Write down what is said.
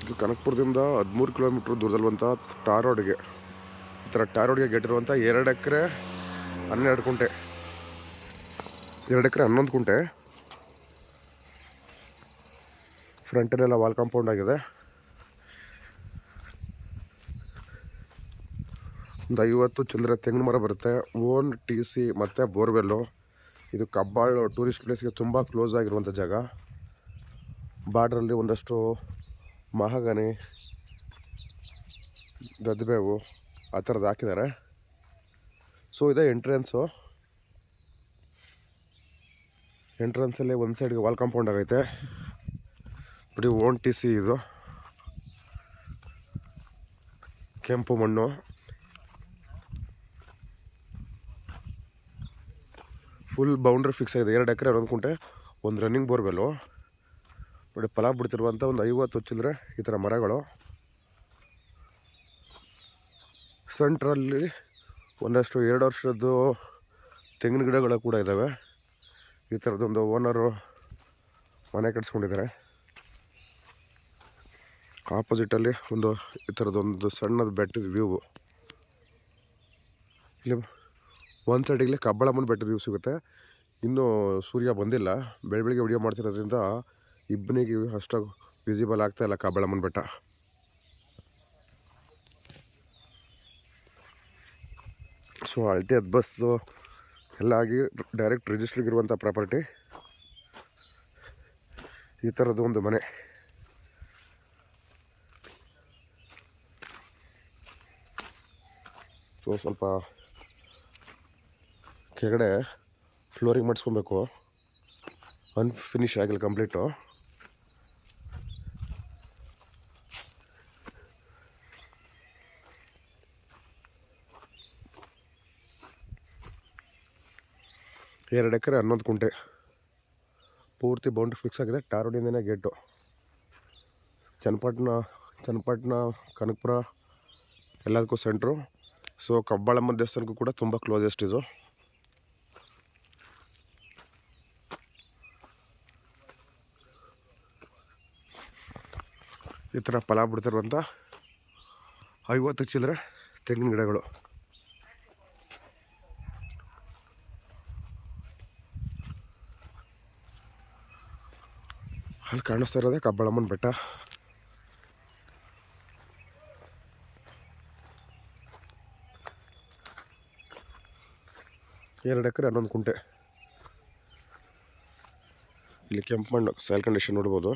ಇದು ಕನಕಪುರದಿಂದ 13 ಕಿಲೋಮೀಟ್ರ್ ದೂರದಲ್ಲಿರುವಂಥ ಟಾರ್ ರೋಡ್ಗೆ, ಈ ಥರ ಟಾರ್ ರೋಡ್ಗೆ ಗೇಟ್ ಇರುವಂಥ 2 ಎಕರೆ 12 ಗುಂಟೆ, 2 ಎಕರೆ 11 ಗುಂಟೆ. ಫ್ರಂಟಲ್ಲೆಲ್ಲ ವಾಲ್ ಕಾಂಪೌಂಡ್ ಆಗಿದೆ. ಒಂದು 50 ಚಿಲ್ಲರೆ ತೆಂಗಿನ ಮರ ಬರುತ್ತೆ. ಓನ್ TC ಮತ್ತು ಬೋರ್ವೆಲ್ಲು. ಇದು ಕಬ್ಬಾಳು ಟೂರಿಸ್ಟ್ ಪ್ಲೇಸ್ಗೆ ತುಂಬ ಕ್ಲೋಸ್ ಆಗಿರುವಂಥ ಜಾಗ. ಬಾರ್ಡ್ರಲ್ಲಿ ಒಂದಷ್ಟು ಮಹಾಗನಿ, ದದ್ದಬೇವು ಆ ಥರದ್ದು ಹಾಕಿದ್ದಾರೆ. ಸೊ ಇದೇ ಎಂಟ್ರೆನ್ಸಲ್ಲಿ ಒಂದು ಸೈಡ್ಗೆ ವಾಲ್ ಕಾಂಪೌಂಡ್ ಆಗೈತೆ. ಬರೀ ಓನ್ TC ಇದು. ಕೆಂಪು ಮಣ್ಣು. ಫುಲ್ ಬೌಂಡ್ರಿ ಫಿಕ್ಸ್ ಆಗಿದೆ. 2 ಎಕರೆ 11 ಗುಂಟೆ, ಒಂದು ರನ್ನಿಂಗ್ ಬೋರ್ವೆಲ್ಲು. ನೋಡಿ ಫಲ ಬಿಡ್ತಿರುವಂಥ ಒಂದು 50 ಚಿಲ್ಲರೆ ಈ ಥರ ಮರಗಳು. ಸೆಂಟ್ರಲ್ಲಿ ಒಂದಷ್ಟು 2 ವರ್ಷದ್ದು ತೆಂಗಿನ ಗಿಡಗಳು ಕೂಡ ಇದ್ದಾವೆ. ಈ ಥರದೊಂದು ಓನರು ಮನೆ ಕಟ್ಸ್ಕೊಂಡಿದ್ದಾರೆ. ಆಪೋಸಿಟಲ್ಲಿ ಈ ಥರದೊಂದು ಸಣ್ಣದು ಬೆಟ್ಟದ ವ್ಯೂ. ಇಲ್ಲಿ ಒಂದು ಸೈಡಿಗೆ ಕಬ್ಬಾಳಮ್ಮನ ಬೆಟ್ಟದ ವ್ಯೂ ಸಿಗುತ್ತೆ. ಇನ್ನೂ ಸೂರ್ಯ ಬಂದಿಲ್ಲ, ಬೆಳಗ್ಗೆ ವಿಡಿಯೋ ಮಾಡ್ತಿರೋದ್ರಿಂದ ಇಬ್ಬನಿಗೆ ಅಷ್ಟಾಗಿ ವಿಸಿಬಲ್ ಆಗ್ತಾಯಿಲ್ಲ ಕಬ್ಬಾಳಮ್ಮನ ಬೆಟ್ಟ. ಸೊ ಅಳತೆ ಬಸ್ಸು ಎಲ್ಲ ಆಗಿ ಡೈರೆಕ್ಟ್ ರಿಜಿಸ್ಟ್ರಿಗಿರುವಂಥ ಪ್ರಾಪರ್ಟಿ. ಈ ಥರದ್ದು ಒಂದು ಮನೆ. ಸೊ ಸ್ವಲ್ಪ ಕೆಳಗಡೆ ಫ್ಲೋರಿಂಗ್ ಮಾಡಿಸ್ಕೊಬೇಕು, ಅನ್ಫಿನಿಶ್ ಆಗಿಲ್ಲ ಕಂಪ್ಲೀಟು. ಎರಡು ಎಕರೆ 11 ಗುಂಟೆ ಪೂರ್ತಿ ಬೌಂಡ್ರಿ ಫಿಕ್ಸ್ ಆಗಿದೆ. ಟಾರ್ ರೋಡಿಂದನೇ ಗೇಟು. ಚನ್ನಪಟ್ಟಣ ಕನಕಪುರ ಎಲ್ಲದಕ್ಕೂ ಸೆಂಟ್ರು. ಸೊ ಕಬ್ಬಾಳಮ್ಮ ದೇವಸ್ಥಾನಕ್ಕೂ ಕೂಡ ತುಂಬ ಕ್ಲೋಸೆಸ್ಟ್ ಇದು. ಈ ಥರ ಫಲ ಬಿಡ್ತಿರುವಂಥ 50 ಚಿಲ್ಲರೆ ತೆಂಗಿನ ಗಿಡಗಳು. ಅಲ್ಲಿ ಕಾಣಿಸ್ತಾ ಇರೋದೇ ಕಬ್ಬಾಳಮ್ಮನ ಬೆಟ್ಟ. ಎರಡು ಎಕರೆ 11 ಗುಂಟೆ. ಇಲ್ಲಿ ಕೆಂಪು ಮಣ್ಣು ಸಾಯಿಲ್ ಕಂಡೀಷನ್ ನೋಡ್ಬೋದು.